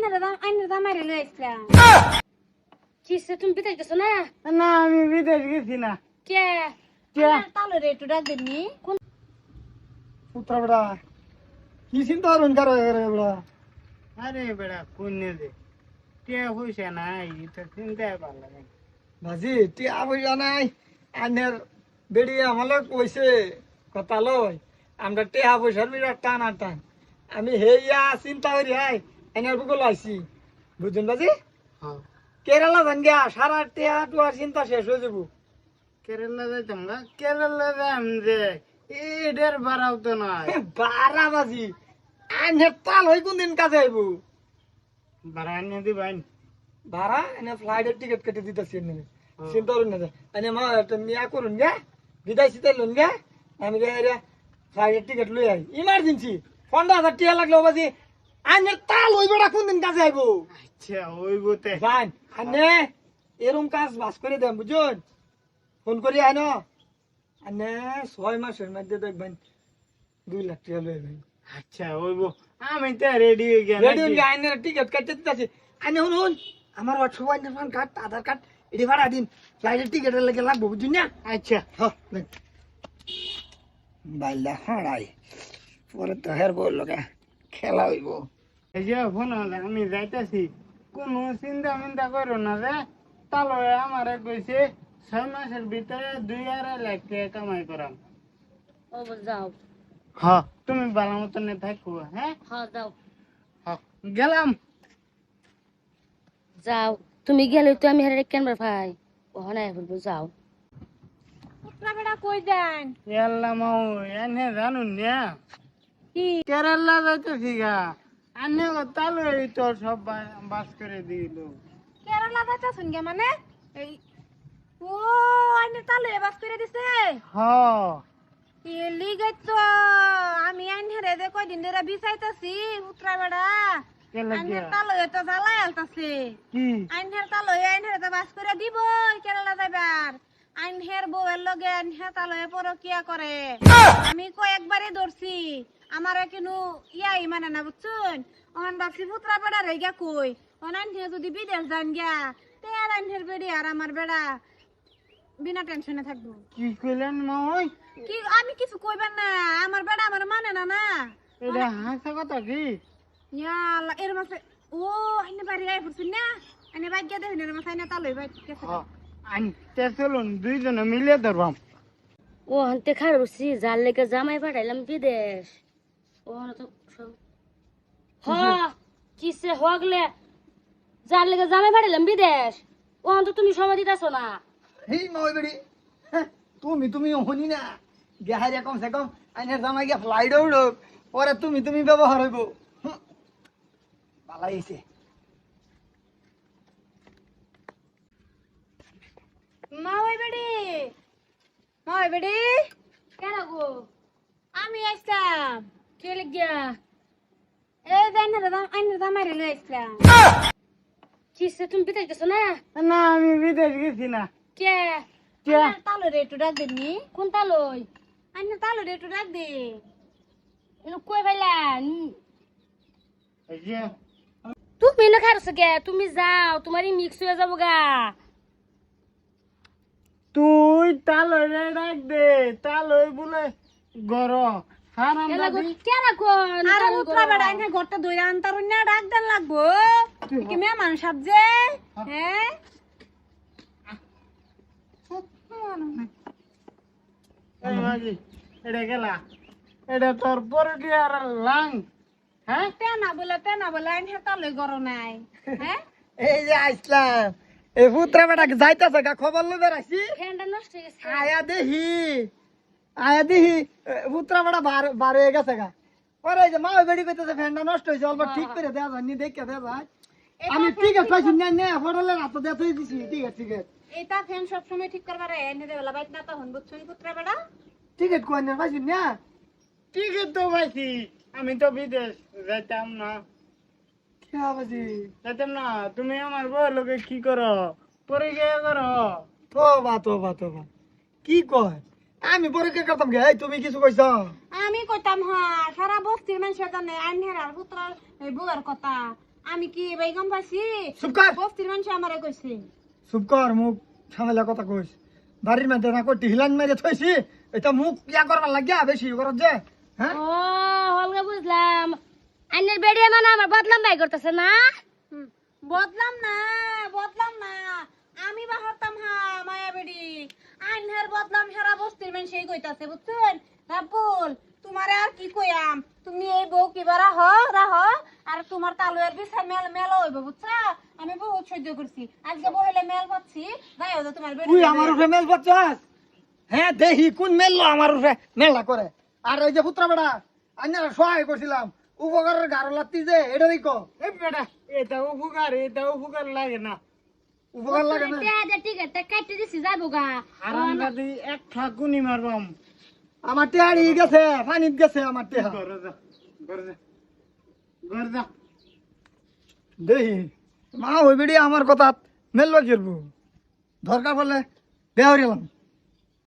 আইনের দাম মারি লই আইছিলাম। কিসে তুমি বিদেশ গেছো না? না আমি বিদেশ গেছি না। কে কে? তালো রে একটু ডাক দিনি। কোন পুত্রা বেড়া কি চিন্তা করুন কারো বেড়া? আরে বেড়া কোন দে টিয়া পয়সা নাই তো চিন্তাই পারলাম না বাজি। টিয়া পয়সা নাই আনের বেড়ি আমালে কইছে কথা লই আমরা টিয়া পয়সার বিরাট টান আর টান। আমি হেইয়া চিন্তা করি হাই এনার বুকে লাইছি বুঝছেন বাজি। কেরালা যান গিয়া সারা টিয়া টুয়ার চিন্তা শেষ হয়ে যাবো। কেরালা যাইতাম গা কেরালা যাম যে এডের বাড়াও তো নয় বাড়া বাজি আনে তাল হই কোন দিন কাজে আইব ভাড়া আনিয়ে দিবেন। ভাড়া এনে ফ্লাইটের টিকিট কেটে দিতেছি এনে চিন্তা করুন না এনে মা মিয়া করুন গে বিদায় শীতে লুন গে আমি গে ফ্লাইটের টিকিট লই আই ইমার্জেন্সি 15,000 টাকা লাগলো বাজি আনে তাল হই বেড়া কোন দিন কাজে আইব। আচ্ছা হইব তে যান আনে এরকম কাজ বাস করে দেন বুঝুন ফোন করি আনো আনে 6 মাসের মধ্যে দেখবেন 2 লাখ টাকা লই আইবেন। আচ্ছা হইব আমি তো রেডি হয়ে গেছি রেডি হয়ে আইনের টিকিট কাটতে দিতেছি। আনে শুনুন আমার হোয়াটসঅ্যাপ আইনের কার্ড আধার কার্ড এটি ভাড়া দিন ফ্লাইটের টিকিটের লাগে লাগবো বুঝুন না। আচ্ছা হ্যাঁ বাইলা হারাই পরে তো হের বলল খেলা হইব। এই যে ফোন আমি যাইতেছি কোনো চিন্তা মিন্তা করো না রে তাহলে আমার কইছে 6 মাসের ভিতরে 2.5 লাখ টাকা কামাই করাম। ও যাও। হ্যাঁ তুমি ভালো মতন থাকো। হ্যাঁ হ্যাঁ যাও। হ্যাঁ গেলাম। যাও তুমি গেলে তো আমি হারে কেনবার ভাই ওখানে বলবো যাও। পুত্রা বেড়া কই যান? কেরালা মাও এনে জানুন না কি কেরালা যাইতেছি গা আনে তাহলে এই তো সব বাস করে দিল। কেরালা যাইতাছুন গে মানে এই ও আইনে তালে বাস করে দিছে। হ্যাঁ এলি গাইতো আমি আইন হেরে দে কয়দিন ধরে বিছাইতাছি পুত্রা বেড়া আইনে তালে তো জ্বালাই আলতাছে। কি আইন হের তালে আইন হেরে তো বাস করে দিব কেরালা যাইবার আইন হের বউয়ের লগে আইন হের তালে পরকিয়া করে। আমি কয়েকবারই ধরছি আমার কিনু ইয়াই মানে না বুঝছুন অন বাপসি পুত্রা বেড়া রে গিয়া কই অনাইন যদি বিদেশ যান গিয়া তে আর আইন হের বেড়ি আর আমার বেড়া বিনা টেনশনে থাকবো। কি কইলেন মাই? কি আমি কিছু কইবেন না আমার বেড়া আমার মানে না না এটা হাসা কথা কি? ইয়া আল্লাহ এর মাসে ও আইনে বাড়ি আই পড়ছেন না আইনে ভাগ্য দেখেন এর মাসে না তালই ভাই কেসে আনতে চলুন দুইজনে মিলে ধরবাম। ও হানতে খারুছি যার লেগে জামাই পাঠাইলাম বিদেশ ও না তো হ কিসে হগলে যার লেগে জামাই পাঠাইলাম বিদেশ ও তো তুমি সময় দিতাছো না। হেই মাই বেড়ি তুমি হনি না গেহারিয়া কমসে কম আইনের জামাই গিয়া ফ্লাইট উড়ুক পরে তুমি ব্যবহার হইব ভালো হয়েছে। মা ওই বেড়ি কেন গো আমি আসলাম কে লাগিয়া এই আইনের দাম মারি লই আইছিলাম। কিসে তুমি বিদেশ গেছো না? না আমি বিদেশ গেছি না। কে কে? তালো রে একটু ডাক দিনি। কোন তালই? আইনে তালো রে একটু ডাক দে কই ভাইলান এই যে তুমি না খারছ কে তুমি যাও তোমারই মিক্স হয়ে যাবো গা। তুই তালই ডাক দে তালই বলে গরম কেন কোন আরে উতরা বেড়া আইনে ঘরটা দইরা আনতারুন না ডাক দেন লাগবো কি মেহমান সাবজে হ্যাঁ এই মাজি এটা গেলা এটা তোর পরে কি আর লাং। হ্যাঁ তেনা বলে আইনে তালই গরো নাই হ্যাঁ এই যে আসলাম এই পুত্রা বেটা যাইতাছে গা খবর লই বেরাইছি ফ্যানটা নষ্ট হয়ে গেছে। আয়া দেহি পুত্রা বেটা বার হয়ে গেছে গা পরে এই যে মা বেড়ি কইতেছে ফ্যানটা নষ্ট হয়েছে অল্প ঠিক করে দেয়া যায় নি দেখে দেয়া যায়। আমি টিকিট পাইছি না ফটোলে রাত দেয়া তুই দিছি টিকিট এটা ফ্যান সব সময় ঠিক করবা রে এনে দেবেলা বাইত না তখন বুঝছুন পুত্রা বেড়া টিকিট কই না পাইছি না টিকিট তো পাইছি আমি তো বিদেশ যাইতাম না। কি বাবাজি যাইতাম না তুমি আমার বউ লোকে কি করো পরে গিয়ে করো তোবা কি কয় আমি পরে কে করতাম গে তুমি কিছু কইছ? আমি কইতাম হ্যাঁ সারা বস্তির মানুষ জানে আইনের আর পুত্রার বউয়ের কথা আমি কি বেগম পাইছি চুপ কর বস্তির মানুষ আমারে কইছে চুপ কর মুখ সামলা কথা কইস বাড়ির মধ্যে না কটি হিলান মেরে থইছি এটা মুখ ইয়া করবার লাগিয়া বেশি করত যে হ্যাঁ ও হলগা বুঝলাম আইনের বেড়ে মানে আমার বদলাম ভাই করতেছে না বদলাম না আমি বাহতাম মায়া বেডি আইনহের বদলাম হেরা বস্তির মানুষই কইতাছে বুঝছেন রাব্বুল তোমারে আর কি কইয়াম তুমি এই বউ কিবা রাহ আর তোমার তালুয়ের বিচার মেল হইব বুঝছা আমি বহুত সহ্য করছি আজকে বহেলে মেল পাচ্ছি যাই হোক তোমার বেডি তুই আমার উপরে মেল পাচ্ছস হ্যাঁ দেখি কোন মেললো আমার উপরে মেলা করে আর ওই যে পুত্র বেটা আইনারা সহায় করছিলাম উপকারের গারো লাত্তি যে এটারই কো এই বেটা এটা উপকার লাগে না উপকার লাগে না ঠিক আছে কাটতে দিছি যাবো গা হারামজাদি এক ঠাকুনি মারবাম আমার টেহাড়ি গেছে পানিত গেছে আমার টেহা দেখি মা ওই বেড়ি আমার কথা মেলবা কিরবো দরকার পড়লে দেওয়ার গেলাম